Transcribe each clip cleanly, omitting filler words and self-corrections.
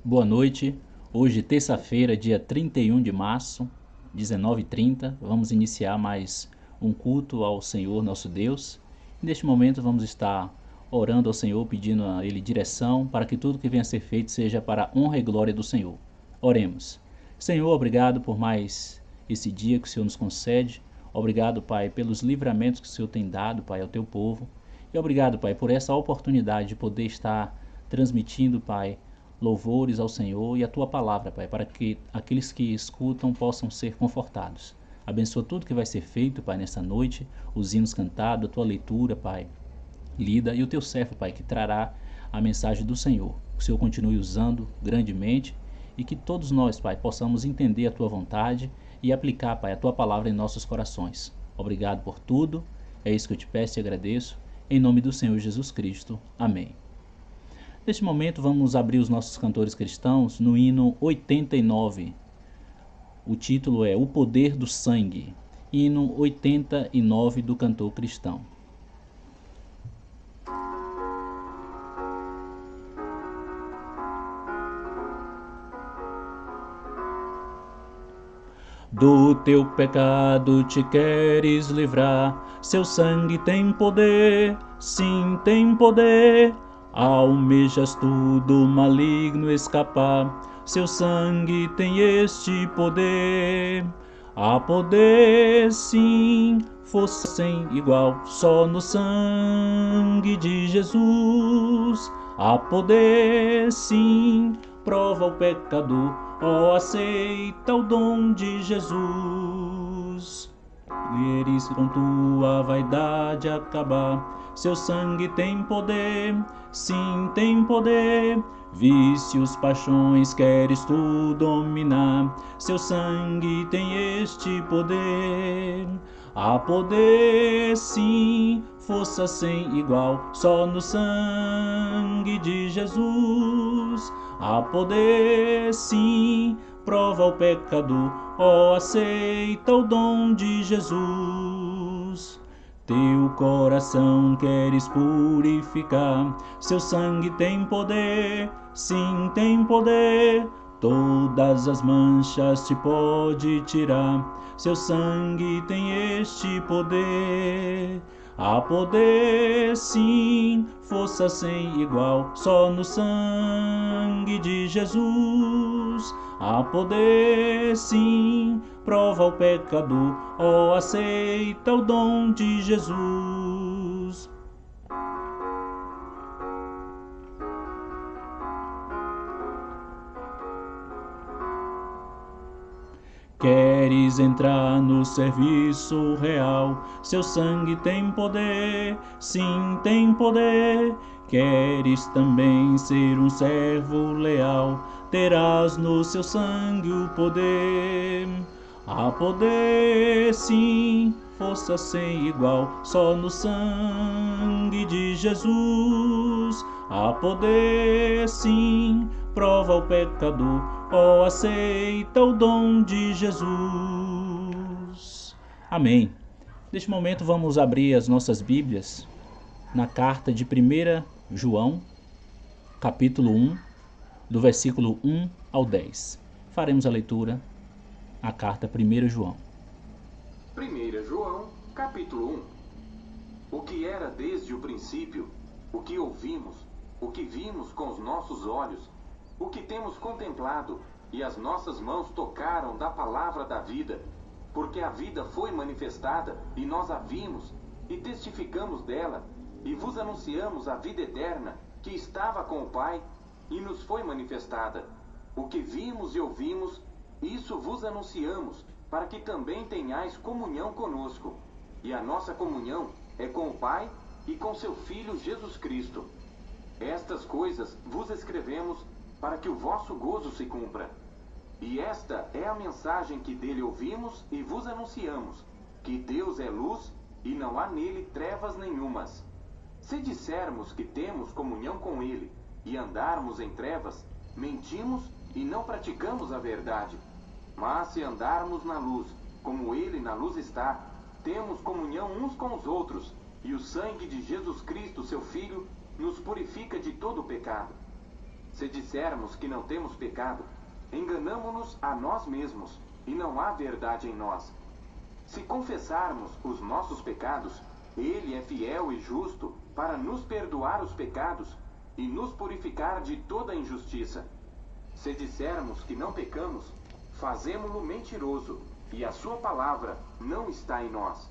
Boa noite. Hoje, terça-feira, dia 31 de março, 19h30. Vamos iniciar mais um culto ao Senhor nosso Deus. Neste momento, vamos estar orando ao Senhor, pedindo a Ele direção para que tudo que venha a ser feito seja para a honra e glória do Senhor. Oremos. Senhor, obrigado por mais esse dia que o Senhor nos concede. Obrigado, Pai, pelos livramentos que o Senhor tem dado, Pai, ao teu povo. E obrigado, Pai, por essa oportunidade de poder estar transmitindo, Pai, louvores ao Senhor e a tua palavra, Pai, para que aqueles que escutam possam ser confortados. Abençoa tudo que vai ser feito, Pai, nessa noite, os hinos cantados, a tua leitura, Pai, lida, e o teu servo, Pai, que trará a mensagem do Senhor. Que o Senhor continue usando grandemente e que todos nós, Pai, possamos entender a tua vontade e aplicar, Pai, a tua palavra em nossos corações. Obrigado por tudo, é isso que eu te peço e agradeço, em nome do Senhor Jesus Cristo. Amém. Neste momento vamos abrir os nossos cantores cristãos no hino 89. O título é O Poder do Sangue, hino 89 do cantor cristão. Do teu pecado te queres livrar, seu sangue tem poder, sim tem poder. Almejas tudo maligno escapar, seu sangue tem este poder. Há poder sim, força sem igual, só no sangue de Jesus. Há poder sim, prova o pecador, ó, aceita o dom de Jesus. Queres com tua vaidade acabar, seu sangue tem poder, sim tem poder. Vícios, paixões, queres tu dominar, seu sangue tem este poder. Há poder sim, força sem igual, só no sangue de Jesus. Há poder sim, prova o pecador, ó, aceita o dom de Jesus. Teu coração queres purificar, seu sangue tem poder, sim tem poder. Todas as manchas te pode tirar, seu sangue tem este poder. Há poder sim, força sem igual, só no sangue de Jesus. Há poder sim, prova o pecador, ó, aceita o dom de Jesus. Queres entrar no serviço real, seu sangue tem poder, sim tem poder. Queres também ser um servo leal, terás no seu sangue o poder. Há poder sim, força sem igual, só no sangue de Jesus. Há poder sim, prova o pecador, ó, aceita o dom de Jesus. Amém. Neste momento vamos abrir as nossas Bíblias na carta de 1 João, capítulo 1, do versículo 1 ao 10. Faremos a leitura, a carta 1 João. 1 João, capítulo 1. O que era desde o princípio, o que ouvimos, o que vimos com os nossos olhos, o que temos contemplado e as nossas mãos tocaram da palavra da vida, porque a vida foi manifestada e nós a vimos e testificamos dela e vos anunciamos a vida eterna que estava com o Pai e nos foi manifestada. O que vimos e ouvimos, isso vos anunciamos, para que também tenhais comunhão conosco. E a nossa comunhão é com o Pai e com seu Filho Jesus Cristo. Estas coisas vos escrevemos para que o vosso gozo se cumpra. E esta é a mensagem que dele ouvimos e vos anunciamos, que Deus é luz e não há nele trevas nenhumas. Se dissermos que temos comunhão com ele e andarmos em trevas, mentimos e não praticamos a verdade. Mas se andarmos na luz, como ele na luz está, temos comunhão uns com os outros, e o sangue de Jesus Cristo, seu Filho, nos purifica de todo o pecado. Se dissermos que não temos pecado, enganamo-nos a nós mesmos, e não há verdade em nós. Se confessarmos os nossos pecados, Ele é fiel e justo para nos perdoar os pecados e nos purificar de toda injustiça. Se dissermos que não pecamos, fazemo-lo mentiroso, e a sua palavra não está em nós.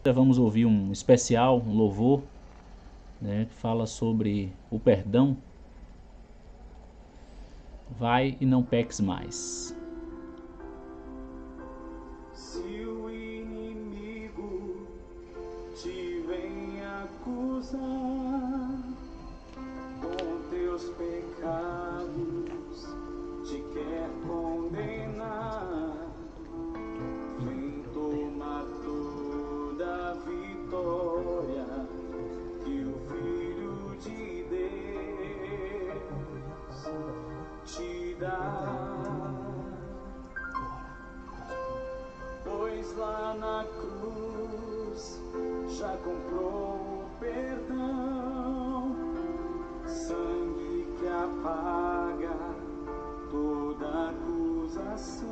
Vamos ouvir um especial, um louvor, né, que fala sobre o perdão. Vai e não peques mais. Se o inimigo te vem acusar com teus pecados, te quer condenar, vem tomar toda a vitória que o Filho de Deus te dá. Pois lá na cruz já comprou o perdão, sangue que apaga toda acusação.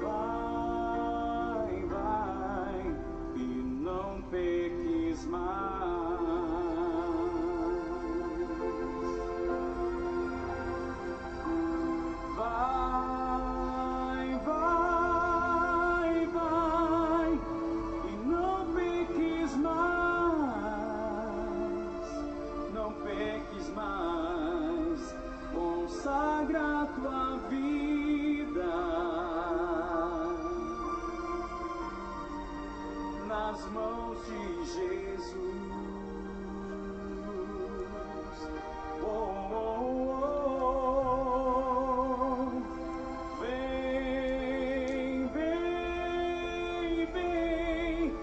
Vai, vai, vai, e não peques mais. Vai, vai, vai, e não peques mais, não peques mais, consagra tua vida nas mãos de Jesus. Oh, oh, oh. Vem, vem, vem,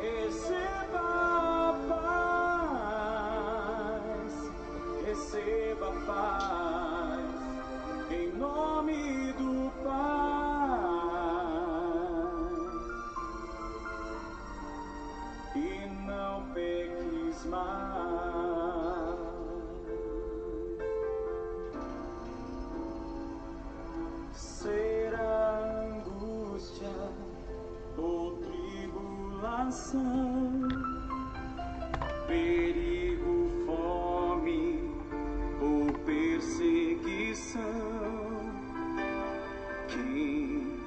receba a paz, em nome do Pai. E não peques mais. Será angústia ou tribulação, perigo, fome ou perseguição, quem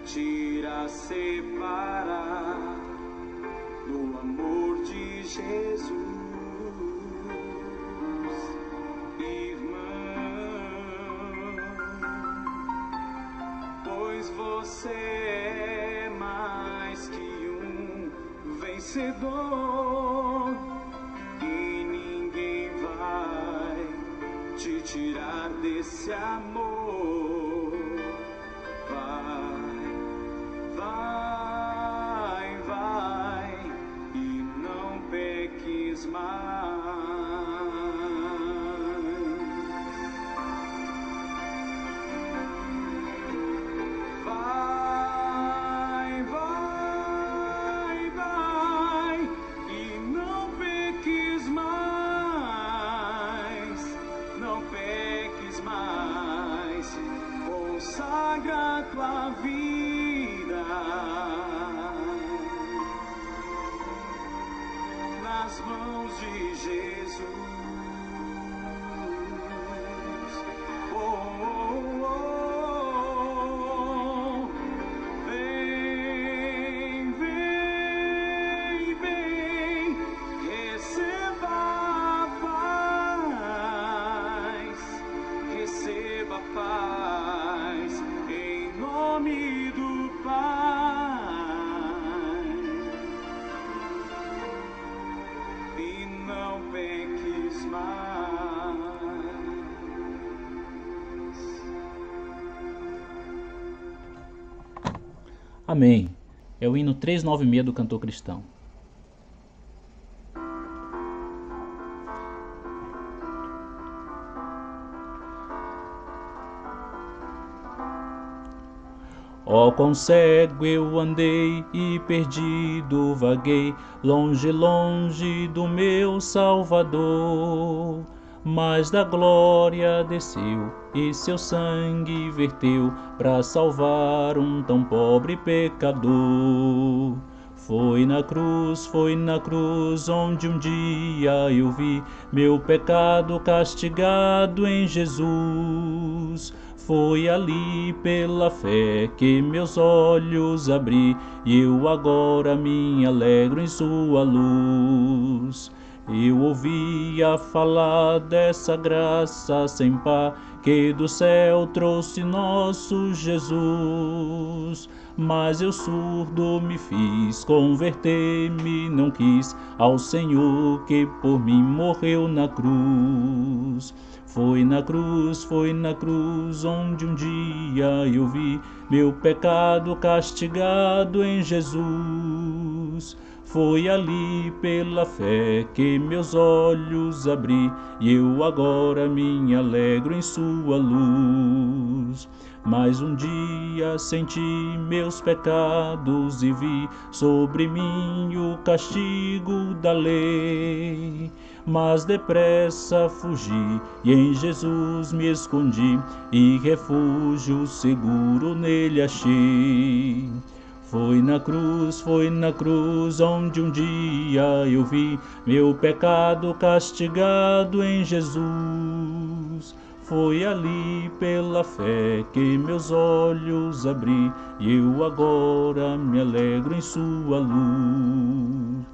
te irá separar do amor de Jesus, irmão? Pois você é mais que um vencedor, e ninguém vai te tirar desse amor. Vai, vai, vai, e não peques mais. Vai, vai, vai, e não peques mais, não peques mais, consagra tua vida nas mãos de Jesus. Oh, oh, oh. Vem, vem, vem, receba a paz, em nome do Pai. E não peques mais. Amém. É o hino 396 do Cantor Cristão. Ó, quão cego eu andei e perdido vaguei, longe, longe do meu Salvador. Mas da glória desceu e seu sangue verteu para salvar um tão pobre pecador. Foi na cruz onde um dia eu vi meu pecado castigado em Jesus. Foi ali pela fé que meus olhos abri, e eu agora me alegro em sua luz. Eu ouvia falar dessa graça sem par, que do céu trouxe nosso Jesus. Mas eu surdo me fiz, converter-me não quis ao Senhor que por mim morreu na cruz. Foi na cruz onde um dia eu vi meu pecado castigado em Jesus. Foi ali pela fé que meus olhos abri, e eu agora me alegro em sua luz. Mas um dia senti meus pecados e vi sobre mim o castigo da lei. Mas depressa fugi e em Jesus me escondi, e refúgio seguro nele achei. Foi na cruz onde um dia eu vi meu pecado castigado em Jesus. Foi ali pela fé que meus olhos abri, e eu agora me alegro em sua luz.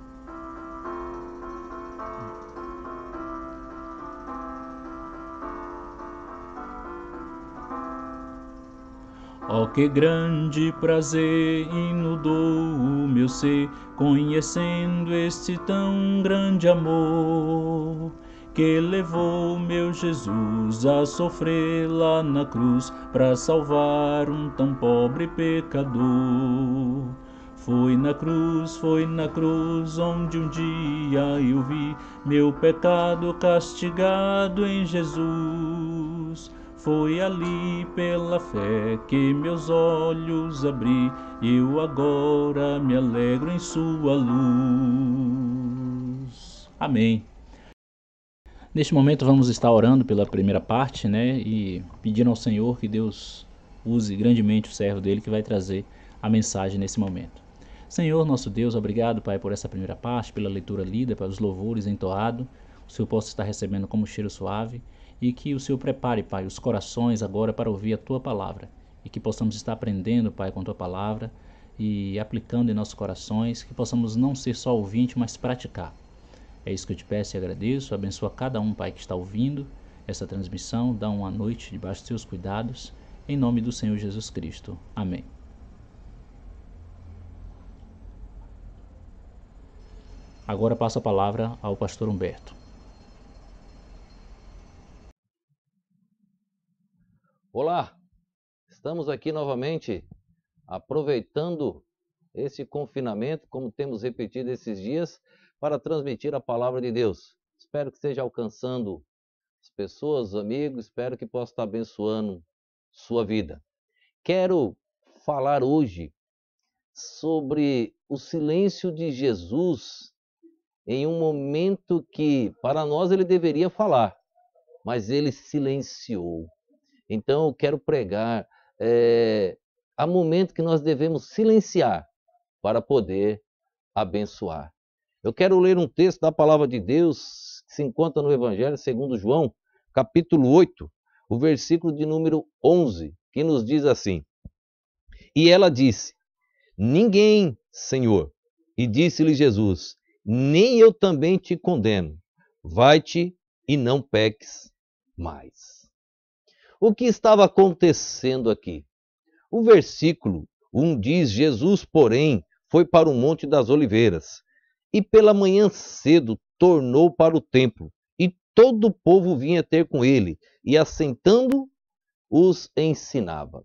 Oh, que grande prazer inundou o meu ser, conhecendo este tão grande amor, que levou meu Jesus a sofrer lá na cruz, para salvar um tão pobre pecador. Foi na cruz onde um dia eu vi meu pecado castigado em Jesus. Foi ali pela fé que meus olhos abri, e eu agora me alegro em sua luz. Amém. Neste momento vamos estar orando pela primeira parte, e pedindo ao Senhor que Deus use grandemente o servo dele que vai trazer a mensagem nesse momento. Senhor, nosso Deus, obrigado, Pai, por essa primeira parte, pela leitura lida, pelos louvores entoados. O Senhor possa estar recebendo como cheiro suave, e que o Senhor prepare, Pai, os corações agora para ouvir a Tua palavra, e que possamos estar aprendendo, Pai, com a Tua palavra e aplicando em nossos corações, que possamos não ser só ouvinte, mas praticar. É isso que eu te peço e agradeço. Abençoa cada um, Pai, que está ouvindo essa transmissão. Dá uma noite debaixo dos Teus cuidados, em nome do Senhor Jesus Cristo. Amém. Agora passo a palavra ao pastor Humberto. Olá, estamos aqui novamente aproveitando esse confinamento, como temos repetido esses dias, para transmitir a palavra de Deus. Espero que esteja alcançando as pessoas, os amigos, espero que possa estar abençoando sua vida. Quero falar hoje sobre o silêncio de Jesus em um momento que para nós ele deveria falar, mas ele silenciou. Então eu quero pregar, há momento que nós devemos silenciar para poder abençoar. Eu quero ler um texto da palavra de Deus que se encontra no Evangelho segundo João, capítulo 8, o versículo de número 11, que nos diz assim: E ela disse: Ninguém, Senhor. E disse-lhe Jesus: Nem eu também te condeno. Vai-te e não peques mais. O que estava acontecendo aqui? O versículo 1 diz: Jesus, porém, foi para o Monte das Oliveiras, e pela manhã cedo tornou para o templo, e todo o povo vinha ter com ele, e assentando, os ensinava.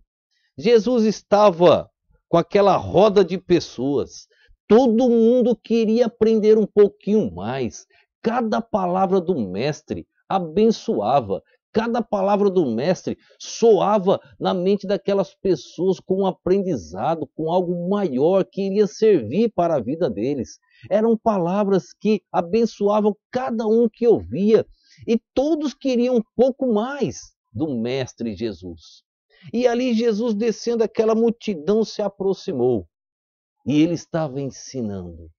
Jesus estava com aquela roda de pessoas, todo mundo queria aprender um pouquinho mais. Cada palavra do mestre abençoava, Cada palavra do mestre soava na mente daquelas pessoas com um aprendizado, com algo maior que iria servir para a vida deles. Eram palavras que abençoavam cada um que ouvia e todos queriam um pouco mais do mestre Jesus. E ali Jesus, descendo, aquela multidão se aproximou e ele estava ensinando.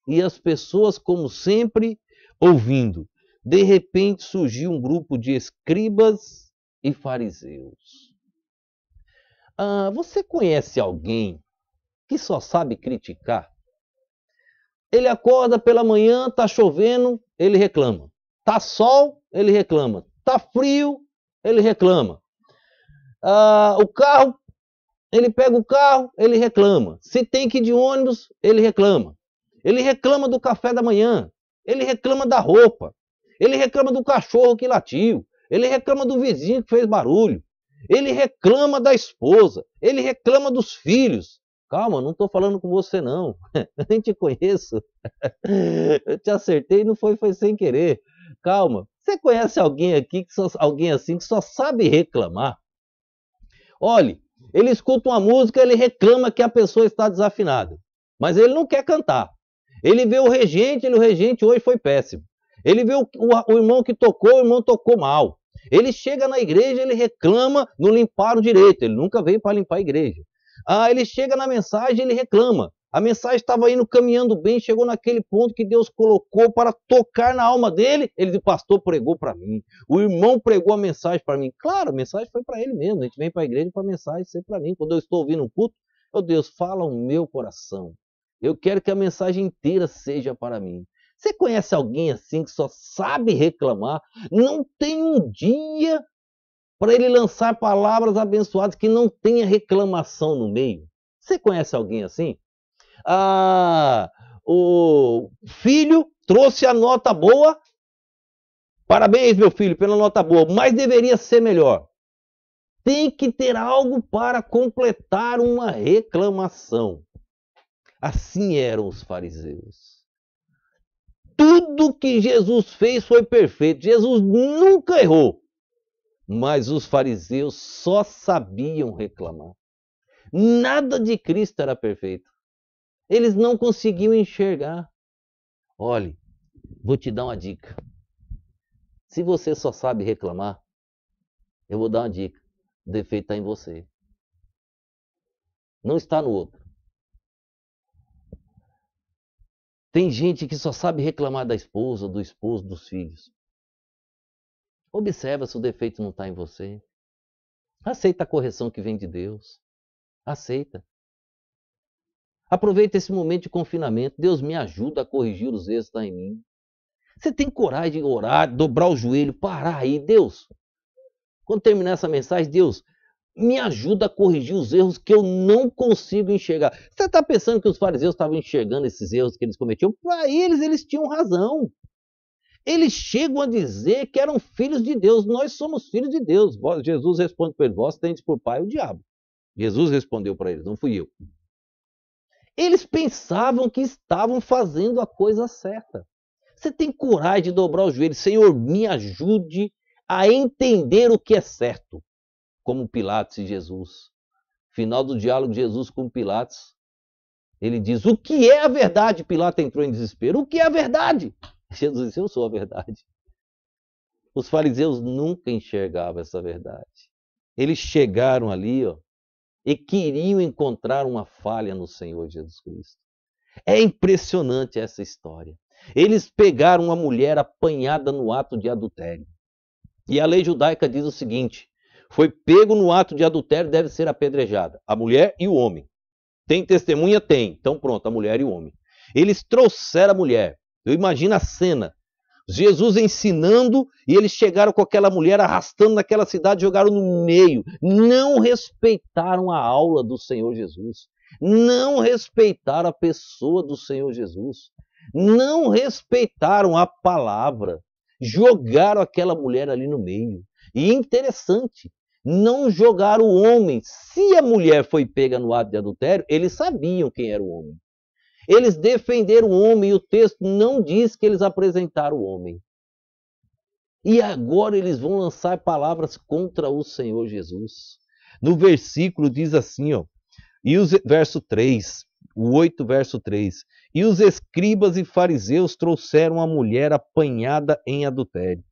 E as pessoas, como sempre, ouvindo. De repente surgiu um grupo de escribas e fariseus. Você conhece alguém que só sabe criticar? Ele acorda pela manhã, está chovendo, ele reclama. Está sol, ele reclama. Está frio, ele reclama. O carro, ele pega o carro, ele reclama. Se tem que ir de ônibus, ele reclama. Ele reclama do café da manhã. Ele reclama da roupa. Ele reclama do cachorro que latiu. Ele reclama do vizinho que fez barulho. Ele reclama da esposa. Ele reclama dos filhos. Calma, não estou falando com você não. Eu nem te conheço. Eu te acertei, não foi sem querer. Calma. Você conhece alguém aqui, alguém assim, que só sabe reclamar? Olhe, ele escuta uma música, ele reclama que a pessoa está desafinada. Mas ele não quer cantar. Ele vê o regente hoje foi péssimo. Ele vê o irmão que tocou, o irmão tocou mal. Ele chega na igreja, ele reclama, não limparam direito. Ele nunca veio para limpar a igreja. Ele chega na mensagem, ele reclama. A mensagem estava indo caminhando bem, chegou naquele ponto que Deus colocou para tocar na alma dele. Ele disse, o pastor pregou para mim. O irmão pregou a mensagem para mim. Claro, a mensagem foi para ele mesmo. A gente vem para a igreja para a mensagem ser para mim. Quando eu estou ouvindo um culto, oh Deus, fala o meu coração. Eu quero que a mensagem inteira seja para mim. Você conhece alguém assim que só sabe reclamar? Não tem um dia para ele lançar palavras abençoadas que não tenha reclamação no meio. Você conhece alguém assim? O filho trouxe a nota boa. Parabéns, meu filho, pela nota boa, mas deveria ser melhor. Tem que ter algo para completar uma reclamação. Assim eram os fariseus. Tudo que Jesus fez foi perfeito. Jesus nunca errou. Mas os fariseus só sabiam reclamar. Nada de Cristo era perfeito. Eles não conseguiam enxergar. Olhe, vou te dar uma dica. Se você só sabe reclamar, eu vou dar uma dica. O defeito está em você. Não está no outro. Tem gente que só sabe reclamar da esposa, do esposo, dos filhos. Observa se o defeito não está em você. Aceita a correção que vem de Deus. Aceita. Aproveita esse momento de confinamento. Deus me ajuda a corrigir os erros que estão em mim. Você tem coragem de orar, dobrar o joelho, parar aí. Deus, quando terminar essa mensagem, Deus, me ajuda a corrigir os erros que eu não consigo enxergar. Você está pensando que os fariseus estavam enxergando esses erros que eles cometiam? Para eles tinham razão. Eles chegam a dizer que eram filhos de Deus. Nós somos filhos de Deus. Jesus responde para eles, vós tendes por pai o diabo. Jesus respondeu para eles, não fui eu. Eles pensavam que estavam fazendo a coisa certa. Você tem coragem de dobrar o joelho? Senhor, me ajude a entender o que é certo. Como Pilatos e Jesus. Final do diálogo de Jesus com Pilatos. Ele diz, o que é a verdade? Pilatos entrou em desespero. O que é a verdade? Jesus disse, eu sou a verdade. Os fariseus nunca enxergavam essa verdade. Eles chegaram ali, e queriam encontrar uma falha no Senhor Jesus Cristo. É impressionante essa história. Eles pegaram uma mulher apanhada no ato de adultério. E a lei judaica diz o seguinte, foi pego no ato de adultério, deve ser apedrejada. A mulher e o homem. Tem testemunha? Tem. Então pronto, a mulher e o homem. Eles trouxeram a mulher. Eu imagino a cena. Jesus ensinando e eles chegaram com aquela mulher arrastando naquela cidade, jogaram no meio. Não respeitaram a aula do Senhor Jesus. Não respeitaram a pessoa do Senhor Jesus. Não respeitaram a palavra. Jogaram aquela mulher ali no meio. E interessante, não jogaram o homem. Se a mulher foi pega no ato de adultério, eles sabiam quem era o homem. Eles defenderam o homem e o texto não diz que eles apresentaram o homem. E agora eles vão lançar palavras contra o Senhor Jesus. No versículo diz assim, ó, verso 3, o 8, verso 3. E os escribas e fariseus trouxeram a mulher apanhada em adultério.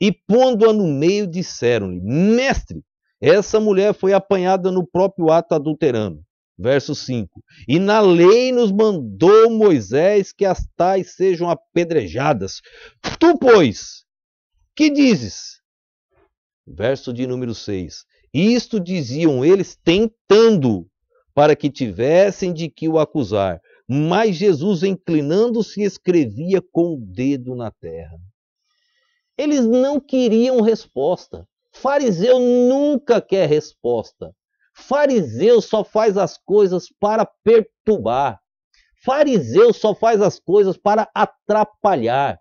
E pondo-a no meio, disseram-lhe: Mestre, essa mulher foi apanhada no próprio ato adulterando. Verso 5. E na lei nos mandou Moisés que as tais sejam apedrejadas. Tu, pois, que dizes? Verso de número 6. Isto diziam eles tentando, para que tivessem de que o acusar. Mas Jesus, inclinando-se, escrevia com o dedo na terra. Eles não queriam resposta. Fariseu nunca quer resposta. Fariseu só faz as coisas para perturbar. Fariseu só faz as coisas para atrapalhar.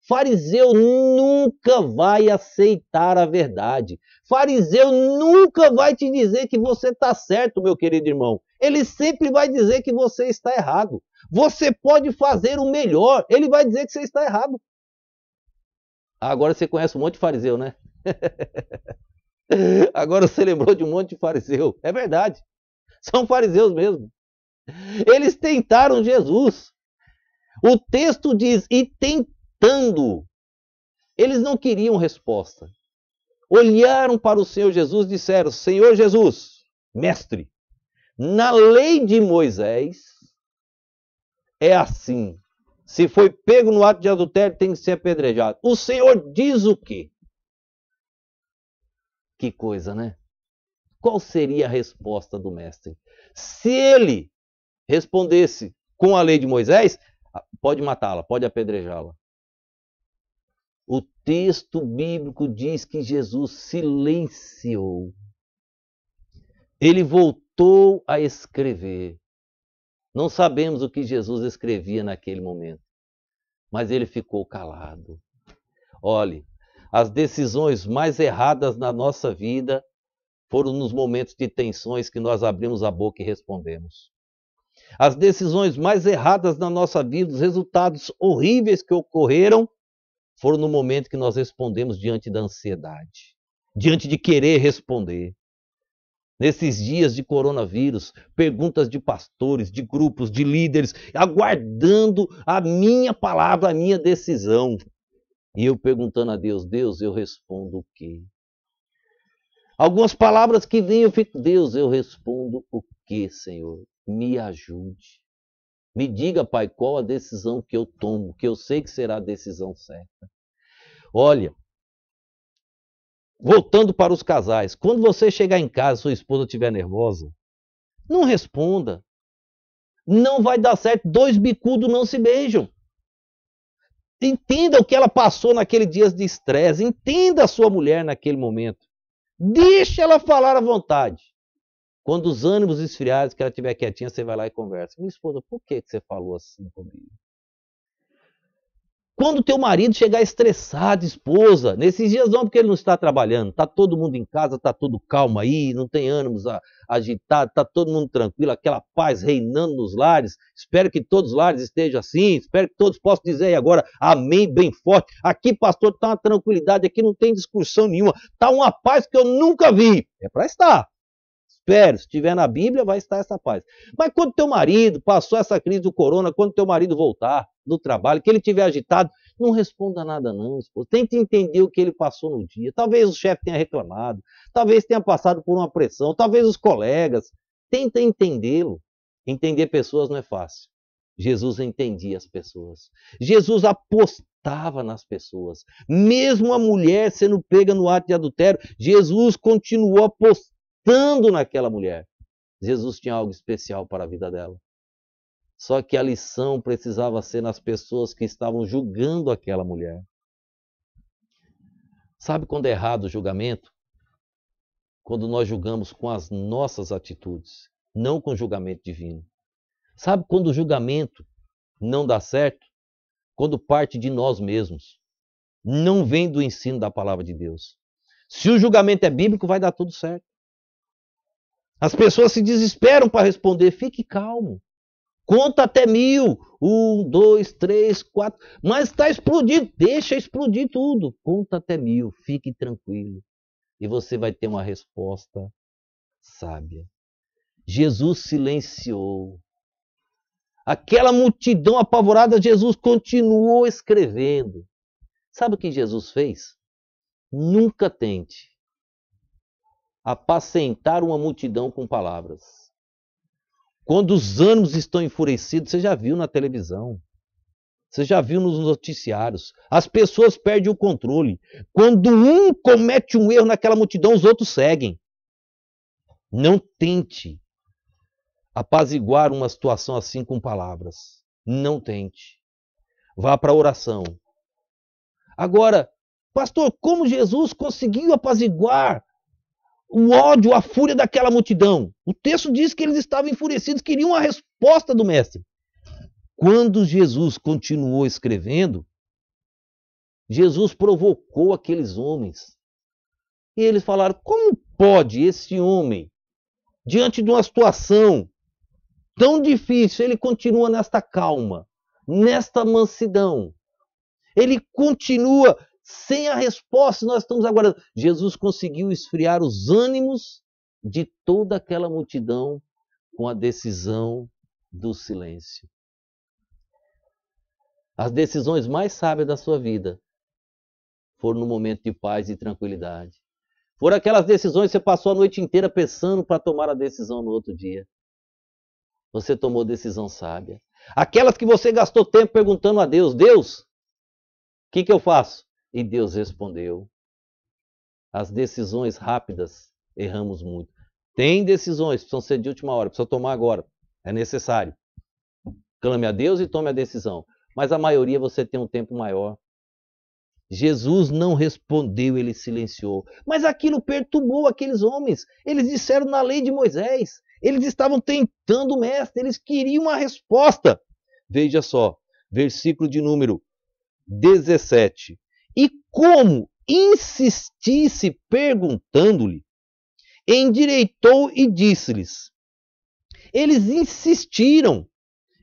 Fariseu nunca vai aceitar a verdade. Fariseu nunca vai te dizer que você está certo, meu querido irmão. Ele sempre vai dizer que você está errado. Você pode fazer o melhor, ele vai dizer que você está errado. Agora você conhece um monte de fariseu, né? Agora você lembrou de um monte de fariseu. É verdade. São fariseus mesmo. Eles tentaram Jesus. O texto diz, e tentando. Eles não queriam resposta. Olharam para o Senhor Jesus e disseram: Senhor Jesus, mestre, na lei de Moisés é assim. Se foi pego no ato de adultério, tem que ser apedrejado. O Senhor diz o quê? Que coisa, né? Qual seria a resposta do mestre? Se ele respondesse com a lei de Moisés, pode matá-la, pode apedrejá-la. O texto bíblico diz que Jesus silenciou. Ele voltou a escrever. Não sabemos o que Jesus escrevia naquele momento, mas ele ficou calado. Olhe, as decisões mais erradas na nossa vida foram nos momentos de tensões que nós abrimos a boca e respondemos. As decisões mais erradas na nossa vida, os resultados horríveis que ocorreram, foram no momento que nós respondemos diante da ansiedade, diante de querer responder. Nesses dias de coronavírus, perguntas de pastores, de grupos, de líderes, aguardando a minha palavra, a minha decisão. E eu perguntando a Deus, Deus, eu respondo o quê? Algumas palavras que vêm, eu fico, Deus, eu respondo o quê, Senhor? Me ajude. Me diga, Pai, qual a decisão que eu tomo, que eu sei que será a decisão certa. Olha, voltando para os casais, quando você chegar em casa e sua esposa estiver nervosa, não responda. Não vai dar certo, dois bicudos não se beijam. Entenda o que ela passou naquele dia de estresse, entenda a sua mulher naquele momento. Deixe ela falar à vontade. Quando os ânimos esfriarem, que ela estiver quietinha, você vai lá e conversa. Minha esposa, por que você falou assim comigo? Quando teu marido chegar estressado, esposa, nesses dias não, porque ele não está trabalhando, está todo mundo em casa, está tudo calmo aí, não tem ânimos agitados, está todo mundo tranquilo, aquela paz reinando nos lares. Espero que todos os lares estejam assim, espero que todos possam dizer aí agora amém bem forte. Aqui, pastor, está uma tranquilidade, aqui não tem discussão nenhuma, está uma paz que eu nunca vi. É para estar. Espero, se estiver na Bíblia, vai estar essa paz. Mas quando teu marido passou essa crise do corona, quando teu marido voltar do trabalho, que ele estiver agitado, não responda nada não, esposa. Tente entender o que ele passou no dia. Talvez o chefe tenha reclamado, talvez tenha passado por uma pressão, talvez os colegas. Tenta entendê-lo. Entender pessoas não é fácil. Jesus entendia as pessoas. Jesus apostava nas pessoas. Mesmo a mulher sendo pega no ato de adultério, Jesus continuou apostando naquela mulher. Jesus tinha algo especial para a vida dela. Só que a lição precisava ser nas pessoas que estavam julgando aquela mulher. Sabe quando é errado o julgamento? Quando nós julgamos com as nossas atitudes, não com o julgamento divino. Sabe quando o julgamento não dá certo? Quando parte de nós mesmos. Não vem do ensino da palavra de Deus. Se o julgamento é bíblico, vai dar tudo certo. As pessoas se desesperam para responder. Fique calmo. Conta até 1000. 1, 2, 3, 4. Mas está explodindo. Deixa explodir tudo. Conta até 1000. Fique tranquilo. E você vai ter uma resposta sábia. Jesus silenciou. Aquela multidão apavorada, Jesus continuou escrevendo. Sabe o que Jesus fez? Nunca tente apacentar uma multidão com palavras. Quando os ânimos estão enfurecidos, você já viu na televisão, você já viu nos noticiários, as pessoas perdem o controle. Quando um comete um erro naquela multidão, os outros seguem. Não tente apaziguar uma situação assim com palavras. Não tente. Vá para a oração. Agora, pastor, como Jesus conseguiu apaziguar o ódio, a fúria daquela multidão? O texto diz que eles estavam enfurecidos, queriam a resposta do mestre. Quando Jesus continuou escrevendo, Jesus provocou aqueles homens. E eles falaram: como pode esse homem, diante de uma situação tão difícil, ele continua nesta calma, nesta mansidão? Ele continua sem a resposta, nós estamos aguardando. Jesus conseguiu esfriar os ânimos de toda aquela multidão com a decisão do silêncio. As decisões mais sábias da sua vida foram no momento de paz e tranquilidade. Foram aquelas decisões que você passou a noite inteira pensando para tomar a decisão no outro dia. Você tomou decisão sábia. Aquelas que você gastou tempo perguntando a Deus: Deus, o que eu faço? E Deus respondeu. As decisões rápidas, erramos muito. Tem decisões que precisam ser de última hora, precisa tomar agora. É necessário. Clame a Deus e tome a decisão. Mas a maioria você tem um tempo maior. Jesus não respondeu, ele silenciou. Mas aquilo perturbou aqueles homens. Eles disseram na lei de Moisés. Eles estavam tentando o mestre, eles queriam uma resposta. Veja só, versículo de número 17. E como insistisse perguntando-lhe, endireitou e disse-lhes. Eles insistiram.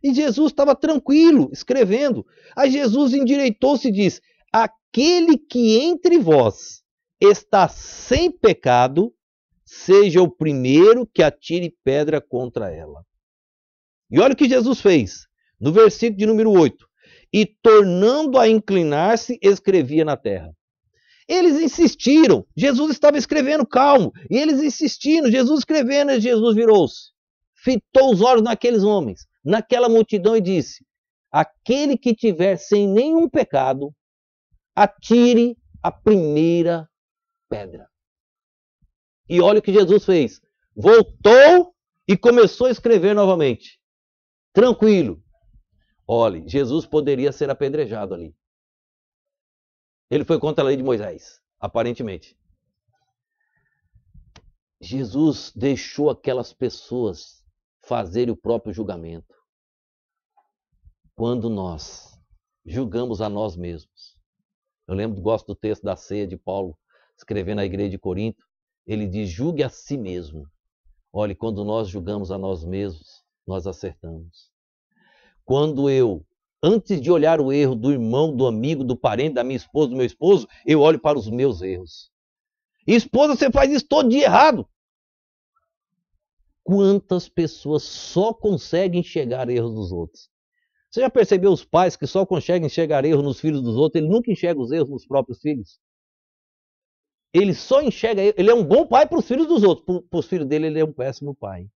E Jesus estava tranquilo, escrevendo. Aí Jesus endireitou-se e disse: aquele que entre vós está sem pecado, seja o primeiro que atire pedra contra ela. E olha o que Jesus fez, no versículo de número 8. E tornando a inclinar-se, escrevia na terra. Eles insistiram, Jesus estava escrevendo calmo, e eles insistindo, Jesus escrevendo, e Jesus virou-se, fitou os olhos naqueles homens, naquela multidão e disse: aquele que tiver sem nenhum pecado, atire a primeira pedra. E olha o que Jesus fez. Voltou e começou a escrever novamente. Tranquilo. Olhe, Jesus poderia ser apedrejado ali. Ele foi contra a lei de Moisés, aparentemente. Jesus deixou aquelas pessoas fazerem o próprio julgamento. Quando nós julgamos a nós mesmos. Gosto do texto da ceia de Paulo, escrevendo à igreja de Corinto. Ele diz: julgue a si mesmo. Olhe, quando nós julgamos a nós mesmos, nós acertamos. Quando eu, antes de olhar o erro do irmão, do amigo, do parente, da minha esposa, do meu esposo, eu olho para os meus erros. Esposa, você faz isso todo dia errado. Quantas pessoas só conseguem enxergar erros dos outros? Você já percebeu os pais que só conseguem enxergar erros nos filhos dos outros? Ele nunca enxerga os erros nos próprios filhos. Ele só enxerga, ele é um bom pai para os filhos dos outros, para os filhos dele ele é um péssimo pai.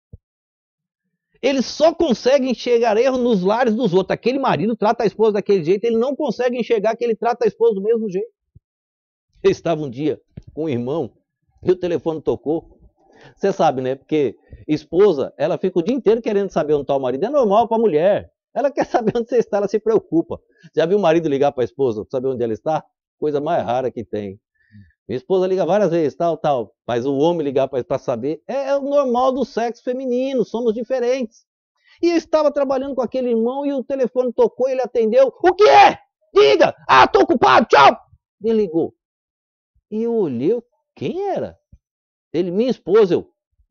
Ele só consegue enxergar erro nos lares dos outros. Aquele marido trata a esposa daquele jeito, ele não consegue enxergar que ele trata a esposa do mesmo jeito. Eu estava um dia com um irmão e o telefone tocou. Você sabe, né? Porque esposa, ela fica o dia inteiro querendo saber onde está o marido. É normal para a mulher. Ela quer saber onde você está, ela se preocupa. Já viu o marido ligar para a esposa para saber onde ela está? Coisa mais rara que tem. Minha esposa liga várias vezes, tal. Mas o homem ligar para saber é o normal do sexo feminino, somos diferentes. E eu estava trabalhando com aquele irmão e o telefone tocou, ele atendeu. O que é? Diga! Ah, estou ocupado, tchau! Ele ligou. E eu olhei, quem era? Ele, minha esposa,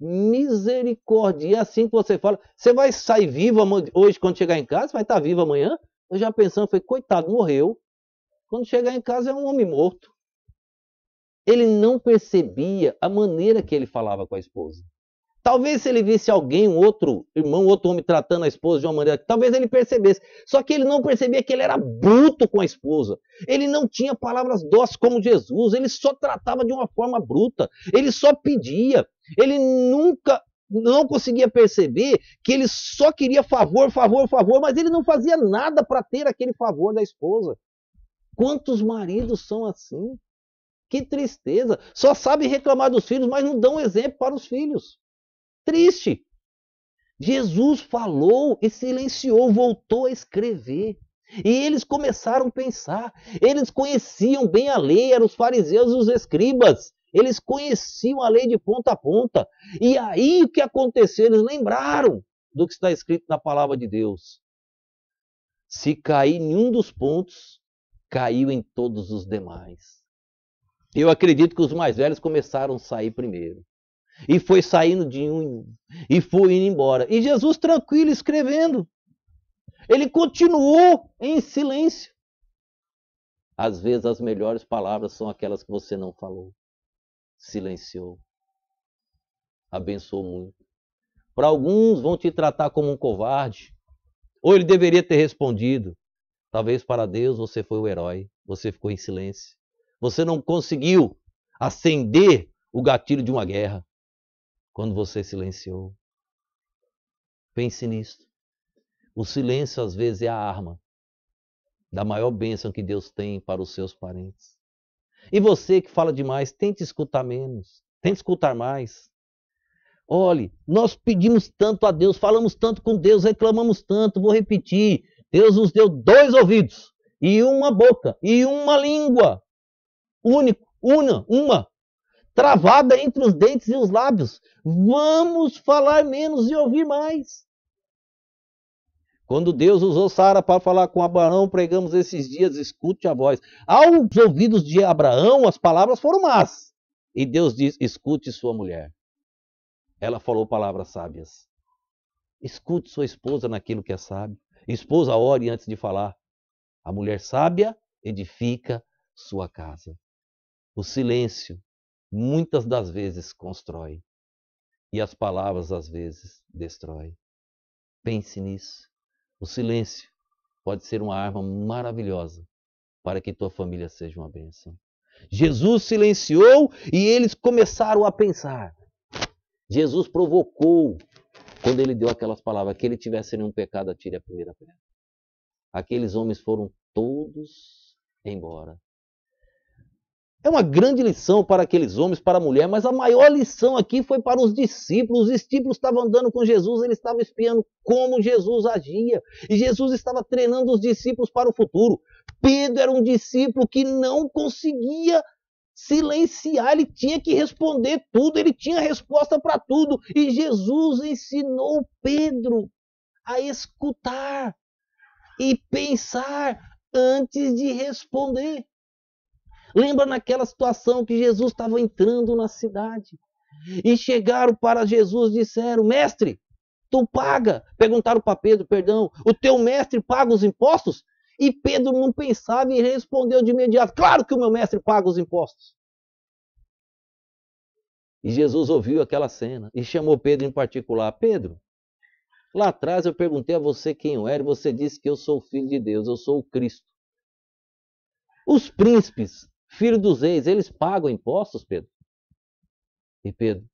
Misericórdia. E é assim que você fala, você vai sair viva hoje quando chegar em casa, vai estar viva amanhã? Eu já pensando, falei, coitado, morreu. Quando chegar em casa é um homem morto. Ele não percebia a maneira que ele falava com a esposa. Talvez se ele visse alguém, um outro irmão, outro homem tratando a esposa de uma maneira, talvez ele percebesse. Só que ele não percebia que ele era bruto com a esposa. Ele não tinha palavras doces como Jesus. Ele só tratava de uma forma bruta. Ele só pedia. Ele nunca não conseguia perceber que ele só queria favor, favor, favor, mas ele não fazia nada para ter aquele favor da esposa. Quantos maridos são assim? Que tristeza. Só sabem reclamar dos filhos, mas não dão exemplo para os filhos. Triste. Jesus falou e silenciou, voltou a escrever. E eles começaram a pensar. Eles conheciam bem a lei, eram os fariseus e os escribas. Eles conheciam a lei de ponta a ponta. E aí o que aconteceu? Eles lembraram do que está escrito na palavra de Deus. Se cair em um dos pontos, caiu em todos os demais. Eu acredito que os mais velhos começaram a sair primeiro. E foi saindo de um em um. E foi indo embora. E Jesus tranquilo escrevendo. Ele continuou em silêncio. Às vezes as melhores palavras são aquelas que você não falou. Silenciou. Abençoou muito. Para alguns vão te tratar como um covarde. Ou ele deveria ter respondido. Talvez para Deus você foi o herói. Você ficou em silêncio. Você não conseguiu acender o gatilho de uma guerra quando você silenciou. Pense nisso. O silêncio às vezes é a arma da maior bênção que Deus tem para os seus parentes. E você que fala demais, tente escutar menos, tente escutar mais. Olhe, nós pedimos tanto a Deus, falamos tanto com Deus, reclamamos tanto, vou repetir. Deus nos deu 2 ouvidos, e uma boca, e uma língua. Único, uma, travada entre os dentes e os lábios. Vamos falar menos e ouvir mais. Quando Deus usou Sara para falar com Abraão, pregamos esses dias, escute a voz. Aos ouvidos de Abraão, as palavras foram más. E Deus diz, escute sua mulher. Ela falou palavras sábias. Escute sua esposa naquilo que é sábio. Esposa, ore antes de falar. A mulher sábia edifica sua casa. O silêncio, muitas das vezes, constrói. E as palavras, às vezes, destrói. Pense nisso. O silêncio pode ser uma arma maravilhosa para que tua família seja uma bênção. Jesus silenciou e eles começaram a pensar. Jesus provocou, quando ele deu aquelas palavras, que ele tivesse nenhum pecado, atire a primeira pedra. Aqueles homens foram todos embora. É uma grande lição para aqueles homens, para a mulher, mas a maior lição aqui foi para os discípulos. Os discípulos estavam andando com Jesus, eles estavam espiando como Jesus agia. E Jesus estava treinando os discípulos para o futuro. Pedro era um discípulo que não conseguia silenciar, ele tinha que responder tudo, ele tinha resposta para tudo. E Jesus ensinou Pedro a escutar e pensar antes de responder. Lembra naquela situação que Jesus estava entrando na cidade e chegaram para Jesus e disseram, mestre, tu paga? Perguntaram para Pedro, perdão, o teu mestre paga os impostos? E Pedro não pensava e respondeu de imediato, claro que o meu mestre paga os impostos. E Jesus ouviu aquela cena e chamou Pedro em particular, Pedro, lá atrás eu perguntei a você quem eu era e você disse que eu sou o Filho de Deus, eu sou o Cristo. Os príncipes, filhos dos reis, eles pagam impostos, Pedro? E Pedro,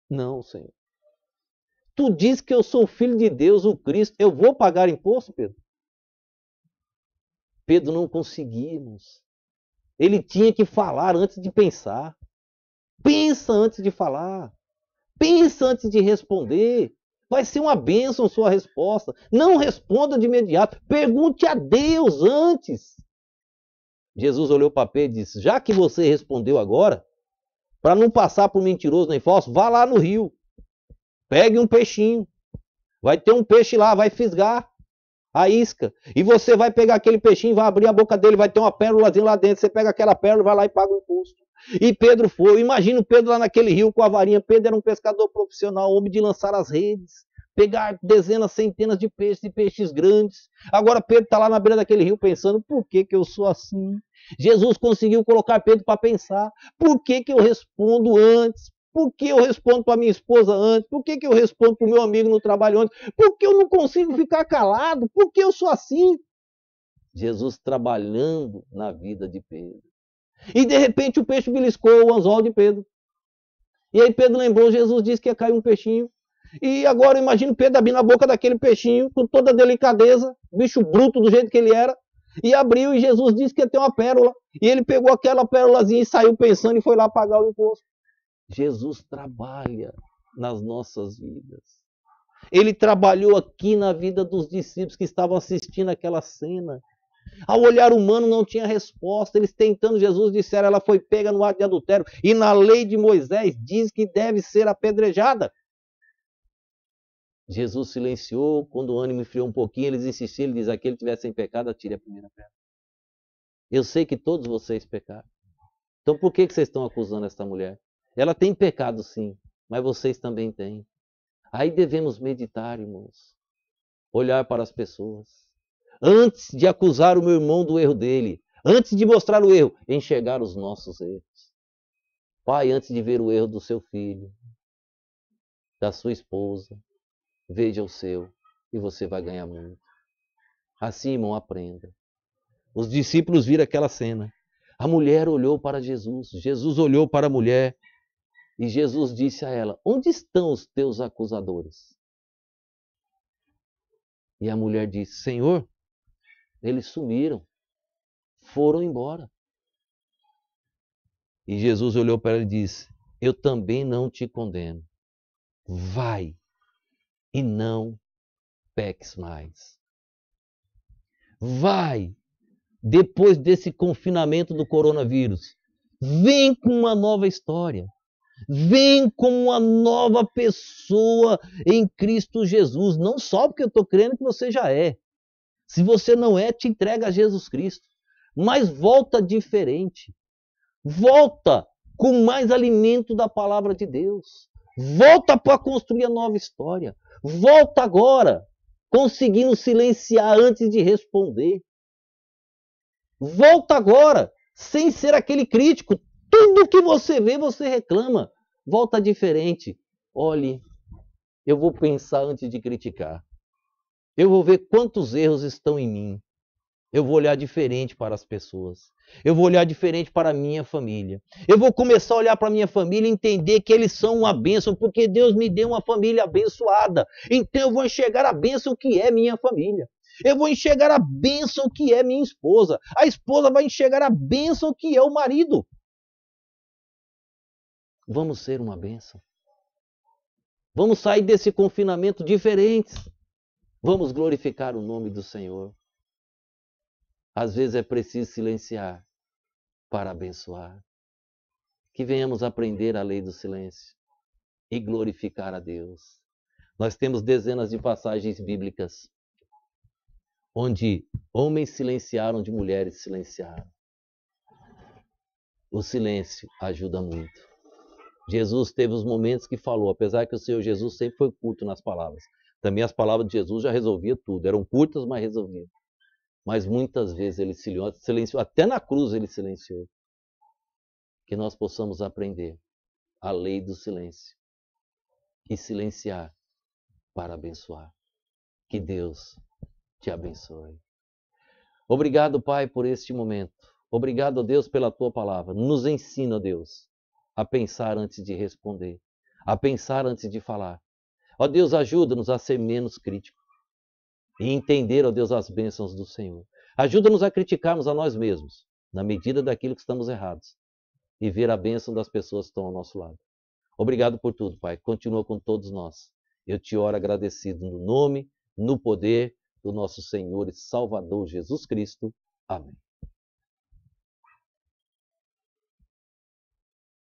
não, Senhor. Tu diz que eu sou o Filho de Deus, o Cristo, eu vou pagar imposto, Pedro? Pedro não conseguia, irmãos. Ele tinha que falar antes de pensar. Pensa antes de falar. Pensa antes de responder. Vai ser uma bênção sua resposta. Não responda de imediato. Pergunte a Deus antes. Jesus olhou para Pedro e disse, já que você respondeu agora, para não passar por mentiroso nem falso, vá lá no rio. Pegue um peixinho. Vai ter um peixe lá, vai fisgar a isca. E você vai pegar aquele peixinho, vai abrir a boca dele, vai ter uma pérolazinha lá dentro. Você pega aquela pérola, vai lá e paga o imposto. E Pedro foi. Eu imagino Pedro lá naquele rio com a varinha. Pedro era um pescador profissional, homem de lançar as redes, pegar dezenas, centenas de peixes grandes. Agora Pedro está lá na beira daquele rio pensando, por que eu sou assim? Jesus conseguiu colocar Pedro para pensar. Por que eu respondo antes? Por que eu respondo para minha esposa antes? Por que eu respondo para o meu amigo no trabalho antes? Por que eu não consigo ficar calado? Por que eu sou assim? Jesus trabalhando na vida de Pedro. E de repente o peixe beliscou o anzol de Pedro. E aí Pedro lembrou, Jesus disse que ia cair um peixinho. E agora imagina Pedro abrindo a boca daquele peixinho, com toda a delicadeza, bicho bruto do jeito que ele era, e abriu e Jesus disse que ia ter uma pérola. E ele pegou aquela pérolazinha e saiu pensando e foi lá pagar o imposto. Jesus trabalha nas nossas vidas. Ele trabalhou aqui na vida dos discípulos que estavam assistindo aquela cena. Ao olhar humano não tinha resposta. Eles tentando Jesus disseram, ela foi pega no ato de adultério. E na lei de Moisés diz que deve ser apedrejada. Jesus silenciou. Quando o ânimo esfriou um pouquinho, eles insistiram. Ele diz, aquele que estiver sem pecado, atire a primeira pedra. Eu sei que todos vocês pecaram. Então por que vocês estão acusando esta mulher? Ela tem pecado sim, mas vocês também têm. Aí devemos meditar, irmãos. Olhar para as pessoas. Antes de acusar o meu irmão do erro dele, antes de mostrar o erro, enxergar os nossos erros. Pai, antes de ver o erro do seu filho, da sua esposa, veja o seu e você vai ganhar muito. Assim, irmão, aprenda. Os discípulos viram aquela cena. A mulher olhou para Jesus, Jesus olhou para a mulher e Jesus disse a ela, onde estão os teus acusadores? E a mulher disse, Senhor, eles sumiram, foram embora. E Jesus olhou para ela e disse, eu também não te condeno. Vai e não peques mais. Vai, depois desse confinamento do coronavírus, vem com uma nova história. Vem como uma nova pessoa em Cristo Jesus. Não só porque eu estou crendo que você já é. Se você não é, te entrega a Jesus Cristo. Mas volta diferente. Volta com mais alimento da palavra de Deus. Volta para construir a nova história. Volta agora, conseguindo silenciar antes de responder. Volta agora, sem ser aquele crítico. Tudo que você vê, você reclama. Volta diferente. Olhe, eu vou pensar antes de criticar. Eu vou ver quantos erros estão em mim. Eu vou olhar diferente para as pessoas. Eu vou olhar diferente para a minha família. Eu vou começar a olhar para a minha família e entender que eles são uma bênção, porque Deus me deu uma família abençoada. Então eu vou enxergar a bênção que é minha família. Eu vou enxergar a bênção que é minha esposa. A esposa vai enxergar a bênção que é o marido. Vamos ser uma bênção. Vamos sair desse confinamento diferentes. Vamos glorificar o nome do Senhor. Às vezes é preciso silenciar para abençoar. Que venhamos aprender a lei do silêncio e glorificar a Deus. Nós temos dezenas de passagens bíblicas onde homens silenciaram, onde mulheres silenciaram. O silêncio ajuda muito. Jesus teve os momentos que falou, apesar que o Senhor Jesus sempre foi curto nas palavras. Também as palavras de Jesus já resolviam tudo. Eram curtas, mas resolviam. Mas muitas vezes ele silenciou. Até na cruz ele silenciou. Que nós possamos aprender a lei do silêncio. E silenciar para abençoar. Que Deus te abençoe. Obrigado, Pai, por este momento. Obrigado, Deus, pela tua palavra. Nos ensina, Deus, a pensar antes de responder, a pensar antes de falar. Ó Deus, ajuda-nos a ser menos críticos e entender, ó Deus, as bênçãos do Senhor. Ajuda-nos a criticarmos a nós mesmos, na medida daquilo que estamos errados, e ver a bênção das pessoas que estão ao nosso lado. Obrigado por tudo, Pai. Continua com todos nós. Eu te oro agradecido no nome, no poder do nosso Senhor e Salvador Jesus Cristo. Amém.